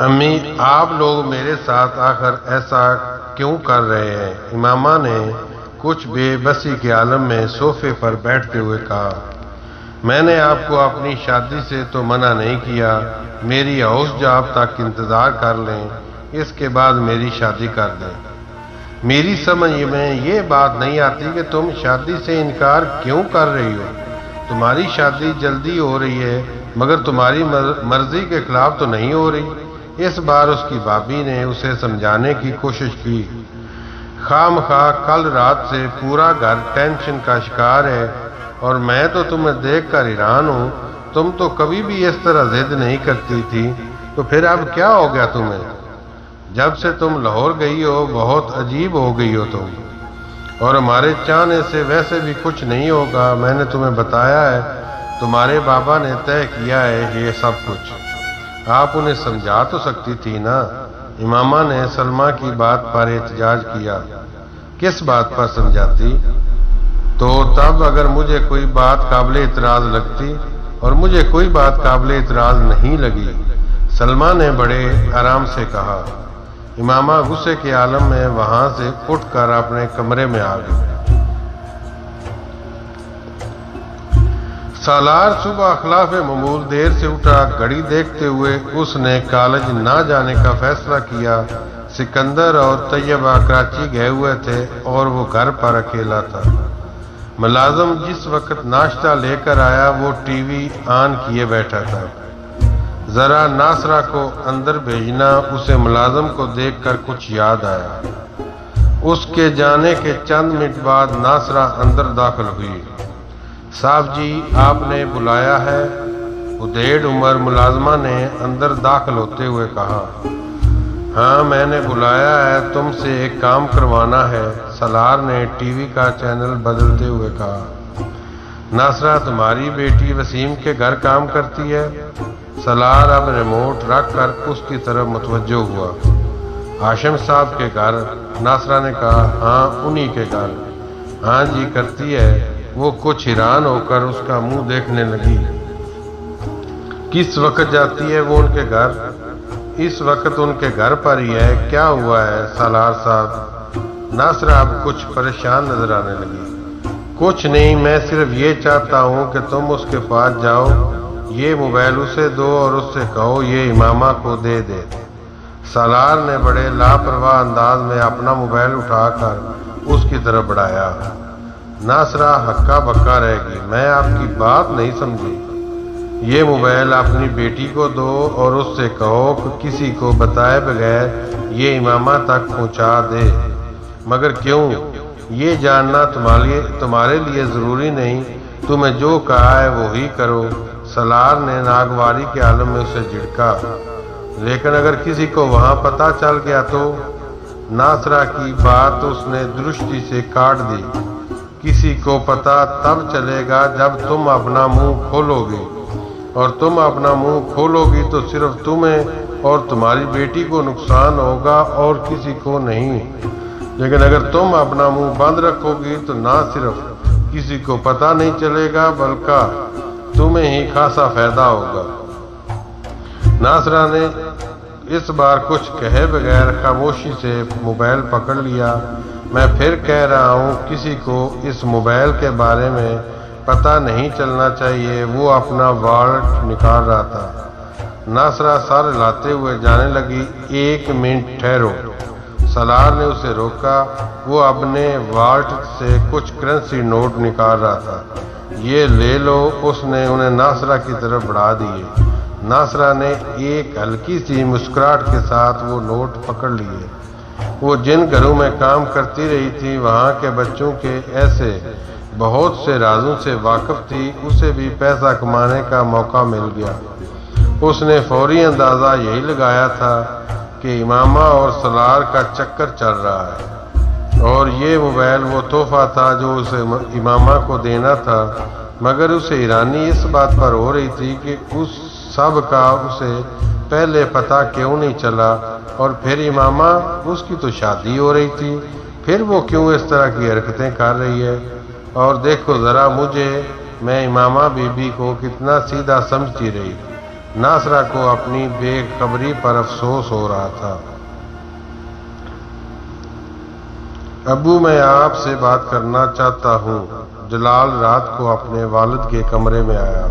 امی آپ لوگ میرے ساتھ آخر ایسا کیوں کر رہے ہیں؟ امامہ نے کچھ بے بسی کے عالم میں صوفے پر بیٹھتے ہوئے کہا، میں نے آپ کو اپنی شادی سے تو منع نہیں کیا، میری حوض جاب تک انتظار کر لیں، اس کے بعد میری شادی کر دیں۔ میری سمجھ میں یہ بات نہیں آتی کہ تم شادی سے انکار کیوں کر رہی ہو؟ تمہاری شادی جلدی ہو رہی ہے مگر تمہاری مرضی کے خلاف تو نہیں ہو رہی۔ اس بار اس کی بھابھی نے اسے سمجھانے کی کوشش کی، خام خواہ کل رات سے پورا گھر ٹینشن کا شکار ہے اور میں تو تمہیں دیکھ کر حیران ہوں، تم تو کبھی بھی اس طرح ضد نہیں کرتی تھی، تو پھر اب کیا ہو گیا تمہیں؟ جب سے تم لاہور گئی ہو بہت عجیب ہو گئی ہو تم، اور ہمارے چاہنے سے ویسے بھی کچھ نہیں ہوگا۔ میں نے تمہیں بتایا ہے، تمہارے بابا نے طے کیا ہے یہ سب کچھ، آپ انہیں سمجھا تو سکتی تھی نا۔ امامہ نے سلمہ کی بات پر احتجاج کیا، کس بات پر سمجھاتی؟ تو تب اگر مجھے کوئی بات قابل اعتراض لگتی، اور مجھے کوئی بات قابل اعتراض نہیں لگی، سلمہ نے بڑے آرام سے کہا۔ امامہ غصے کے عالم میں وہاں سے اٹھ کر اپنے کمرے میں آ گئی۔ سالار صبح خلاف معمول دیر سے اٹھا، گھڑی دیکھتے ہوئے اس نے کالج نہ جانے کا فیصلہ کیا۔ سکندر اور طیبہ کراچی گئے ہوئے تھے اور وہ گھر پر اکیلا تھا۔ ملازم جس وقت ناشتہ لے کر آیا وہ ٹی وی آن کیے بیٹھا تھا۔ ذرا ناصرہ کو اندر بھیجنا، اسے ملازم کو دیکھ کر کچھ یاد آیا۔ اس کے جانے کے چند منٹ بعد ناصرہ اندر داخل ہوئی۔ صاحب جی آپ نے بلایا ہے؟ ادھیڑ عمر ملازمہ نے اندر داخل ہوتے ہوئے کہا۔ ہاں میں نے بلایا ہے، تم سے ایک کام کروانا ہے، سالار نے ٹی وی کا چینل بدلتے ہوئے کہا۔ ناصرہ تمہاری بیٹی وسیم کے گھر کام کرتی ہے؟ سالار اب ریموٹ رکھ کر اس کی طرف متوجہ ہوا۔ ہاشم صاحب کے گھر؟ ناصرہ نے کہا۔ ہاں انہی کے گھر۔ ہاں جی کرتی ہے۔ وہ کچھ حیران ہو کر اس کا منہ دیکھنے لگی۔ کس وقت جاتی ہے وہ ان کے گھر؟ اس وقت ان کے گھر پر ہی ہے۔ کیا ہوا ہے سالار صاحب؟ ناصرہ اب کچھ پریشان نظر آنے لگی۔ کچھ نہیں، میں صرف یہ چاہتا ہوں کہ تم اس کے پاس جاؤ، یہ موبائل اسے دو اور اس سے کہو یہ امامہ کو دے دے۔ سالار نے بڑے لاپرواہ انداز میں اپنا موبائل اٹھا کر اس کی طرف بڑھایا۔ ناصرہ ہکا بکا رہ گئی۔ میں آپ کی بات نہیں سمجھی۔ یہ موبائل اپنی بیٹی کو دو اور اس سے کہو کہ کسی کو بتائے بغیر یہ امامہ تک پہنچا دے۔ مگر کیوں؟ یہ جاننا تمہارے لیے ضروری نہیں، تمہیں جو کہا ہے وہی کرو۔ سالار نے ناگواری کے عالم میں اسے جھڑکا۔ لیکن اگر کسی کو وہاں پتہ چل گیا تو؟ ناصرہ کی بات اس نے درستی سے کاٹ دی۔ کسی کو پتہ تب چلے گا جب تم اپنا منہ کھولو گی، اور تم اپنا منہ کھولو گی تو صرف تمہیں اور تمہاری بیٹی کو نقصان ہوگا اور کسی کو نہیں، لیکن اگر تم اپنا منہ بند رکھو گی تو نہ صرف کسی کو پتہ نہیں چلے گا بلکہ تمہیں ہی خاصا فائدہ ہوگا۔ ناصرہ نے اس بار کچھ کہے بغیر خاموشی سے موبائل پکڑ لیا۔ میں پھر کہہ رہا ہوں کسی کو اس موبائل کے بارے میں پتہ نہیں چلنا چاہیے۔ وہ اپنا والٹ نکال رہا تھا۔ ناصرہ سر ہلاتے ہوئے جانے لگی۔ ایک منٹ ٹھہرو، سالار نے اسے روکا۔ وہ اپنے والٹ سے کچھ کرنسی نوٹ نکال رہا تھا۔ یہ لے لو، اس نے انہیں ناصرہ کی طرف بڑھا دیے۔ ناصرہ نے ایک ہلکی سی مسکراہٹ کے ساتھ وہ نوٹ پکڑ لیے۔ وہ جن گھروں میں کام کرتی رہی تھی وہاں کے بچوں کے ایسے بہت سے رازوں سے واقف تھی۔ اسے بھی پیسہ کمانے کا موقع مل گیا۔ اس نے فوری اندازہ یہی لگایا تھا کہ امامہ اور سالار کا چکر چل رہا ہے، اور یہ موبائل وہ تحفہ تھا جو اسے امامہ کو دینا تھا۔ مگر اسے حیرانی اس بات پر ہو رہی تھی کہ اس سب کا اسے پہلے پتہ کیوں نہیں چلا، اور پھر امامہ، اس کی تو شادی ہو رہی تھی، پھر وہ کیوں اس طرح کی حرکتیں کر رہی ہے؟ اور دیکھو ذرا مجھے، میں امامہ بی بی کو کتنا سیدھا سمجھتی رہی، ناصرہ کو اپنی بے خبری پر افسوس ہو رہا تھا۔ ابو، میں آپ سے بات کرنا چاہتا ہوں۔ جلال رات کو اپنے والد کے کمرے میں آیا۔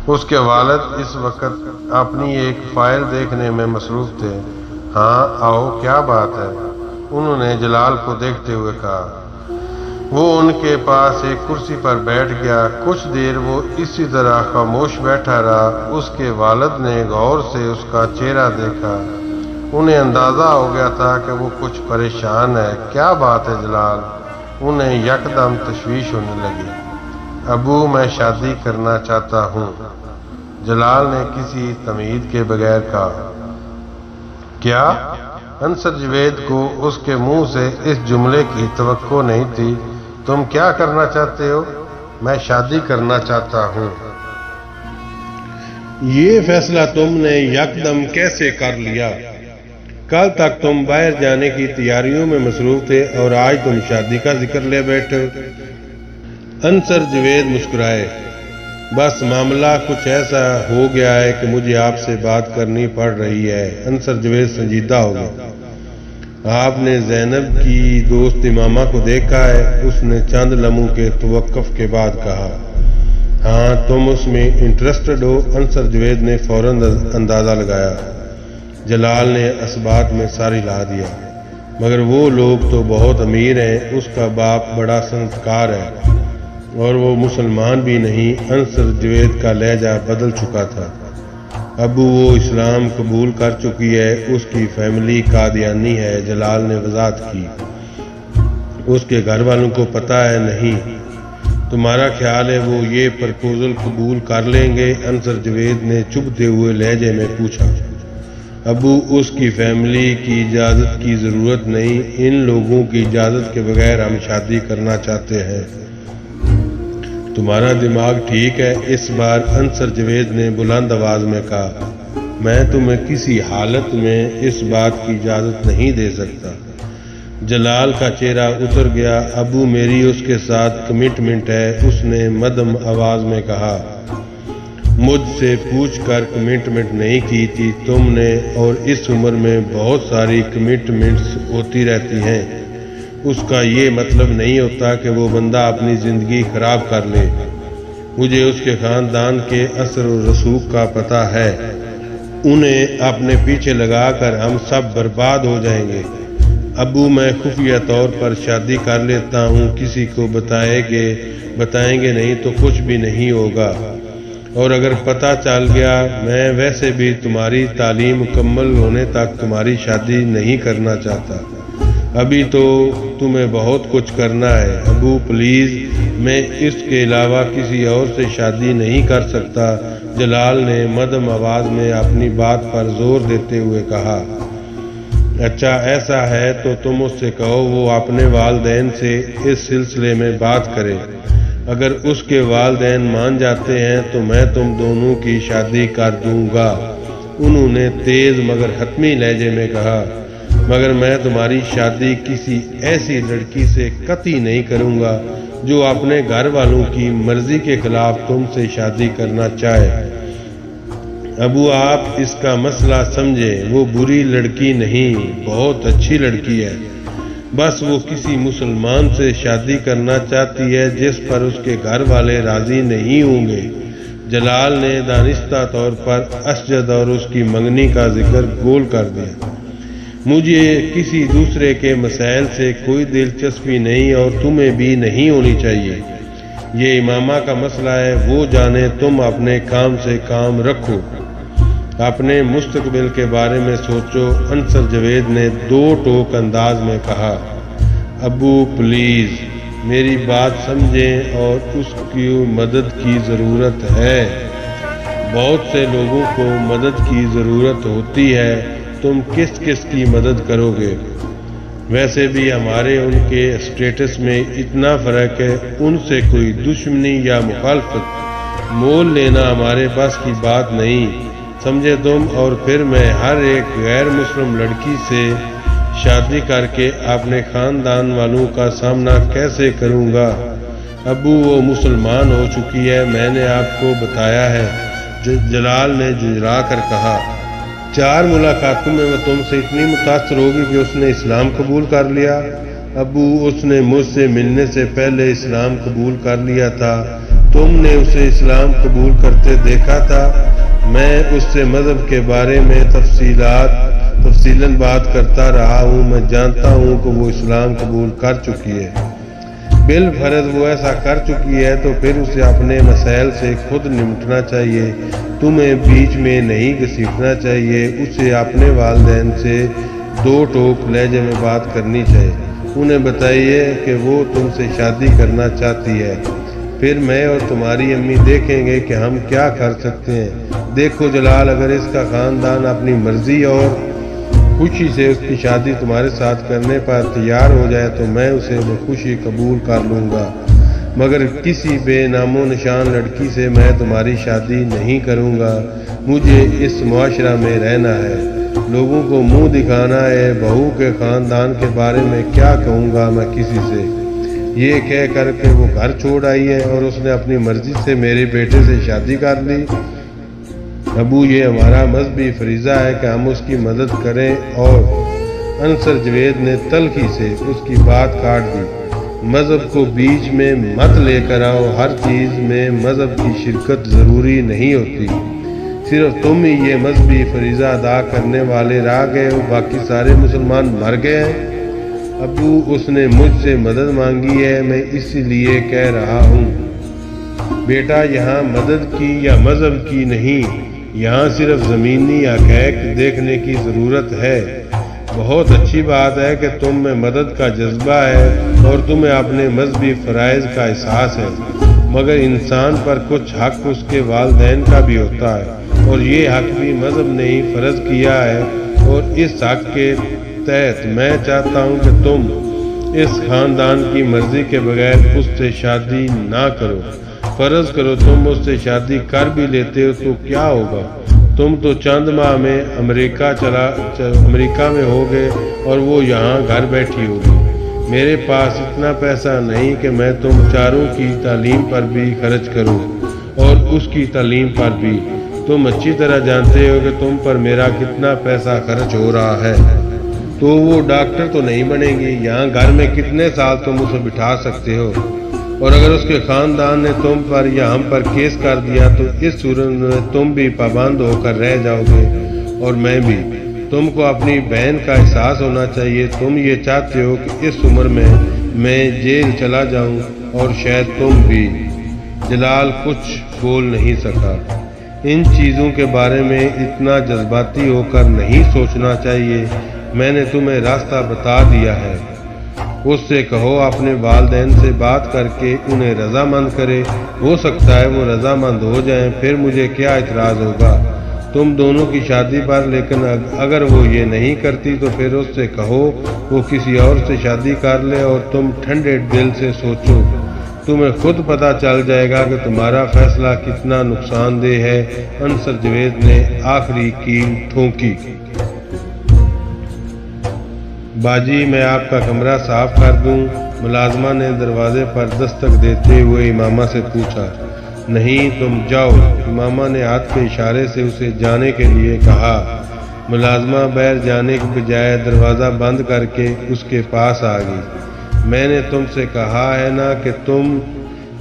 اس کے والد اس وقت اپنی ایک فائل دیکھنے میں مصروف تھے۔ ہاں آؤ، کیا بات ہے؟ انہوں نے جلال کو دیکھتے ہوئے کہا۔ وہ ان کے پاس ایک کرسی پر بیٹھ گیا۔ کچھ دیر وہ اسی طرح خاموش بیٹھا رہا۔ اس کے والد نے غور سے اس کا چہرہ دیکھا۔ انہیں اندازہ ہو گیا تھا کہ وہ کچھ پریشان ہے۔ کیا بات ہے جلال؟ انہیں یکدم تشویش ہونے لگی۔ ابو، میں شادی کرنا چاہتا ہوں، جلال نے کسی تمہید کے بغیر کہا۔ کیا؟ انصر جاوید کو اس کے منہ سے اس جملے کی توقع نہیں تھی۔ تم کیا کرنا چاہتے ہو؟ میں شادی کرنا چاہتا ہوں۔ یہ فیصلہ تم نے یکدم کیسے کر لیا؟ کل تک تم باہر جانے کی تیاریوں میں مصروف تھے اور آج تم شادی کا ذکر لے بیٹھے ہو۔ انصر جاوید مسکرائے۔ بس معاملہ کچھ ایسا ہو گیا ہے کہ مجھے آپ سے بات کرنی پڑ رہی ہے۔ انصر جاوید سنجیدہ ہو گیا۔ آپ نے زینب کی دوست امامہ کو دیکھا ہے؟ اس نے چند لمحوں کے توقف کے بعد کہا۔ ہاں، تم اس میں انٹرسٹڈ ہو؟ انصر جاوید نے فوراً اندازہ لگایا۔ جلال نے اسبات میں سر ہلا دیا۔ مگر وہ لوگ تو بہت امیر ہیں۔ اس کا باپ بڑا سنسکار ہے اور وہ مسلمان بھی نہیں۔ انصر جاوید کا لہجہ بدل چکا تھا۔ ابو، وہ اسلام قبول کر چکی ہے، اس کی فیملی قادیانی ہے، جلال نے وضاحت کی۔ اس کے گھر والوں کو پتہ ہے؟ نہیں۔ تمہارا خیال ہے وہ یہ پرپوزل قبول کر لیں گے؟ انصر جاوید نے چبھتے ہوئے لہجے میں پوچھا۔ ابو، اس کی فیملی کی اجازت کی ضرورت نہیں، ان لوگوں کی اجازت کے بغیر ہم شادی کرنا چاہتے ہیں۔ تمہارا دماغ ٹھیک ہے؟ اس بار انصر جاوید نے بلند آواز میں کہا۔ میں تمہیں کسی حالت میں اس بات کی اجازت نہیں دے سکتا۔ جلال کا چہرہ اتر گیا۔ ابو، میری اس کے ساتھ کمٹمنٹ ہے، اس نے مدھم آواز میں کہا۔ مجھ سے پوچھ کر کمٹمنٹ نہیں کی تھی تم نے، اور اس عمر میں بہت ساری کمٹمنٹس ہوتی رہتی ہیں۔ اس کا یہ مطلب نہیں ہوتا کہ وہ بندہ اپنی زندگی خراب کر لے۔ مجھے اس کے خاندان کے اثر و رسوخ کا پتہ ہے۔ انہیں اپنے پیچھے لگا کر ہم سب برباد ہو جائیں گے۔ ابو، میں خفیہ طور پر شادی کر لیتا ہوں، کسی کو بتائیں گے نہیں تو کچھ بھی نہیں ہوگا، اور اگر پتہ چل گیا، میں ویسے بھی تمہاری تعلیم مکمل ہونے تک تمہاری شادی نہیں کرنا چاہتا۔ ابھی تو تمہیں بہت کچھ کرنا ہے۔ ابو پلیز، میں اس کے علاوہ کسی اور سے شادی نہیں کر سکتا، جلال نے مدھم آواز میں اپنی بات پر زور دیتے ہوئے کہا۔ اچھا ایسا ہے تو تم اس سے کہو وہ اپنے والدین سے اس سلسلے میں بات کرے۔ اگر اس کے والدین مان جاتے ہیں تو میں تم دونوں کی شادی کر دوں گا، انہوں نے تیز مگر حتمی لہجے میں کہا۔ مگر میں تمہاری شادی کسی ایسی لڑکی سے قطعی نہیں کروں گا جو اپنے گھر والوں کی مرضی کے خلاف تم سے شادی کرنا چاہے۔ ابو، آپ اس کا مسئلہ سمجھیں، وہ بری لڑکی نہیں، بہت اچھی لڑکی ہے، بس وہ کسی مسلمان سے شادی کرنا چاہتی ہے جس پر اس کے گھر والے راضی نہیں ہوں گے۔ جلال نے دانستہ طور پر اسجد اور اس کی منگنی کا ذکر گول کر دیا۔ مجھے کسی دوسرے کے مسائل سے کوئی دلچسپی نہیں اور تمہیں بھی نہیں ہونی چاہیے۔ یہ امامہ کا مسئلہ ہے، وہ جانے، تم اپنے کام سے کام رکھو، اپنے مستقبل کے بارے میں سوچو، انصر جاوید نے دو ٹوک انداز میں کہا۔ ابو پلیز میری بات سمجھیں، اور اس کی مدد کی ضرورت ہے، بہت سے لوگوں کو مدد کی ضرورت ہوتی ہے، تم کس کی مدد کرو گے؟ ویسے بھی ہمارے ان کے اسٹیٹس میں اتنا فرق ہے، ان سے کوئی دشمنی یا مخالفت مول لینا ہمارے بس کی بات نہیں، سمجھے تم؟ اور پھر میں ہر ایک غیر مسلم لڑکی سے شادی کر کے اپنے خاندان والوں کا سامنا کیسے کروں گا؟ ابو، وہ مسلمان ہو چکی ہے، میں نے آپ کو بتایا ہے، جلال نے جھنجھلا کر کہا، 4 ملاقاتوں میں وہ تم سے اتنی متاثر ہوگی کہ اس نے اسلام قبول کر لیا؟ ابو، اس نے مجھ سے ملنے سے پہلے اسلام قبول کر لیا تھا۔ تم نے اسے اسلام قبول کرتے دیکھا تھا؟ میں اس سے مذہب کے بارے میں تفصیلاً بات کرتا رہا ہوں۔ میں جانتا ہوں کہ وہ اسلام قبول کر چکی ہے۔ بالفرض وہ ایسا کر چکی ہے تو پھر اسے اپنے مسائل سے خود نمٹنا چاہیے، تمہیں بیچ میں نہیں گھسیٹنا چاہیے۔ اسے اپنے والدین سے 2 ٹوک لہجے میں بات کرنی چاہیے۔ انہیں بتائیے کہ وہ تم سے شادی کرنا چاہتی ہے، پھر میں اور تمہاری امی دیکھیں گے کہ ہم کیا کر سکتے ہیں۔ دیکھو جلال، اگر اس کا خاندان اپنی مرضی اور خوشی سے اس کی شادی تمہارے ساتھ کرنے پر تیار ہو جائے تو میں اسے بخوشی قبول کر لوں گا، مگر کسی بے نام و نشان لڑکی سے میں تمہاری شادی نہیں کروں گا۔ مجھے اس معاشرہ میں رہنا ہے، لوگوں کو منہ دکھانا ہے۔ بہو کے خاندان کے بارے میں کیا کہوں گا میں کسی سے؟ یہ کہہ کر کے وہ گھر چھوڑ آئی ہے اور اس نے اپنی مرضی سے میرے بیٹے سے شادی کر لی۔ ابو، یہ ہمارا مذہبی فریضہ ہے کہ ہم اس کی مدد کریں۔ اور انصر جاوید نے تلخی سے اس کی بات کاٹ دی۔ مذہب کو بیچ میں مت لے کر آؤ، ہر چیز میں مذہب کی شرکت ضروری نہیں ہوتی، صرف تم ہی یہ مذہبی فریضہ ادا کرنے والے رہ گئے ہو، باقی سارے مسلمان مر گئے ہیں۔ ابو، اس نے مجھ سے مدد مانگی ہے، میں اسی لیے کہہ رہا ہوں۔ بیٹا، یہاں مدد کی یا مذہب کی نہیں، یہاں صرف زمینی حقائق دیکھنے کی ضرورت ہے۔ بہت اچھی بات ہے کہ تم میں مدد کا جذبہ ہے اور تمہیں اپنے مذہبی فرائض کا احساس ہے، مگر انسان پر کچھ حق اس کے والدین کا بھی ہوتا ہے، اور یہ حق بھی مذہب نے ہی فرض کیا ہے، اور اس حق کے تحت میں چاہتا ہوں کہ تم اس خاندان کی مرضی کے بغیر اس سے شادی نہ کرو۔ فرض کرو تم اس سے شادی کر بھی لیتے ہو تو کیا ہوگا؟ تم تو چند ماہ میں امریکہ میں ہوگے اور وہ یہاں گھر بیٹھی ہوگی۔ میرے پاس اتنا پیسہ نہیں کہ میں تم چاروں کی تعلیم پر بھی خرچ کروں، اور اس کی تعلیم پر بھی۔ تم اچھی طرح جانتے ہو کہ تم پر میرا کتنا پیسہ خرچ ہو رہا ہے۔ تو وہ ڈاکٹر تو نہیں بنے گی، یہاں گھر میں کتنے سال تم اسے بٹھا سکتے ہو؟ اور اگر اس کے خاندان نے تم پر یا ہم پر کیس کر دیا تو اس صورت میں تم بھی پابند ہو کر رہ جاؤ گے، اور میں بھی۔ تم کو اپنی بہن کا احساس ہونا چاہیے۔ تم یہ چاہتے ہو کہ اس عمر میں جیل چلا جاؤں، اور شاید تم بھی۔ جلال کچھ بول نہیں سکا۔ ان چیزوں کے بارے میں اتنا جذباتی ہو کر نہیں سوچنا چاہیے، میں نے تمہیں راستہ بتا دیا ہے۔ اس سے کہو اپنے والدین سے بات کر کے انہیں رضامند کرے، ہو سکتا ہے وہ رضامند ہو جائیں، پھر مجھے کیا اعتراض ہوگا تم دونوں کی شادی پر۔ لیکن اگر وہ یہ نہیں کرتی تو پھر اس سے کہو وہ کسی اور سے شادی کر لے، اور تم ٹھنڈے دل سے سوچو، تمہیں خود پتہ چل جائے گا کہ تمہارا فیصلہ کتنا نقصان دہ ہے۔ انصر جاوید نے آخری کیل ٹھونکی۔ باجی، میں آپ کا کمرہ صاف کر دوں؟ ملازمہ نے دروازے پر دستک دیتے ہوئے امامہ سے پوچھا۔ نہیں، تم جاؤ، امامہ نے ہاتھ کے اشارے سے اسے جانے کے لیے کہا۔ ملازمہ باہر جانے کے بجائے دروازہ بند کر کے اس کے پاس آ گئی۔ میں نے تم سے کہا ہے نا کہ تم۔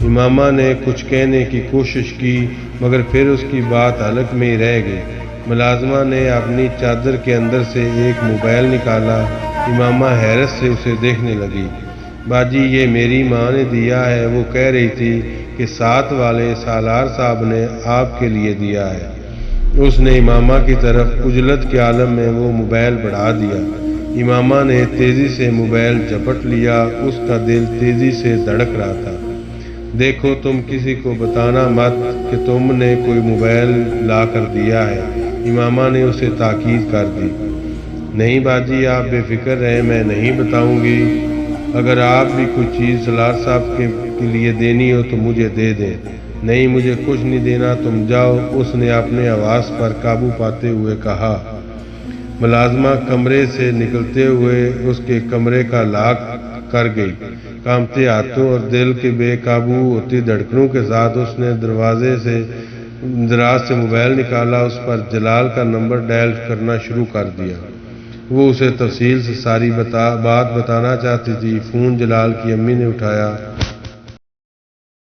امامہ نے کچھ کہنے کی کوشش کی، مگر پھر اس کی بات حلق میں ہی رہ گئی۔ ملازمہ نے اپنی چادر کے اندر سے ایک موبائل نکالا۔ امامہ حیرت سے اسے دیکھنے لگی۔ باجی، یہ میری ماں نے دیا ہے، وہ کہہ رہی تھی کہ ساتھ والے سالار صاحب نے آپ کے لیے دیا ہے۔ اس نے امامہ کی طرف عجلت کے عالم میں وہ موبائل بڑھا دیا۔ امامہ نے تیزی سے موبائل جھپٹ لیا، اس کا دل تیزی سے دھڑک رہا تھا۔ دیکھو، تم کسی کو بتانا مت کہ تم نے کوئی موبائل لا کر دیا ہے، امامہ نے اسے تاکید کر دی۔ نہیں باجی، آپ بے فکر رہیں، میں نہیں بتاؤں گی۔ اگر آپ بھی کوئی چیز سالار صاحب کے لیے دینی ہو تو مجھے دے دیں۔ نہیں، مجھے کچھ نہیں دینا، تم جاؤ، اس نے اپنے آواز پر قابو پاتے ہوئے کہا۔ ملازمہ کمرے سے نکلتے ہوئے اس کے کمرے کا لاک کر گئی۔ کانپتے ہاتھوں اور دل کے بے قابو ہوتی دھڑکنوں کے ساتھ اس نے دروازے سے دراز سے موبائل نکالا، اس پر جلال کا نمبر ڈائل کرنا شروع کر دیا۔ وہ اسے تفصیل سے ساری بات بتانا چاہتی تھی۔ فون جلال کی امی نے اٹھایا۔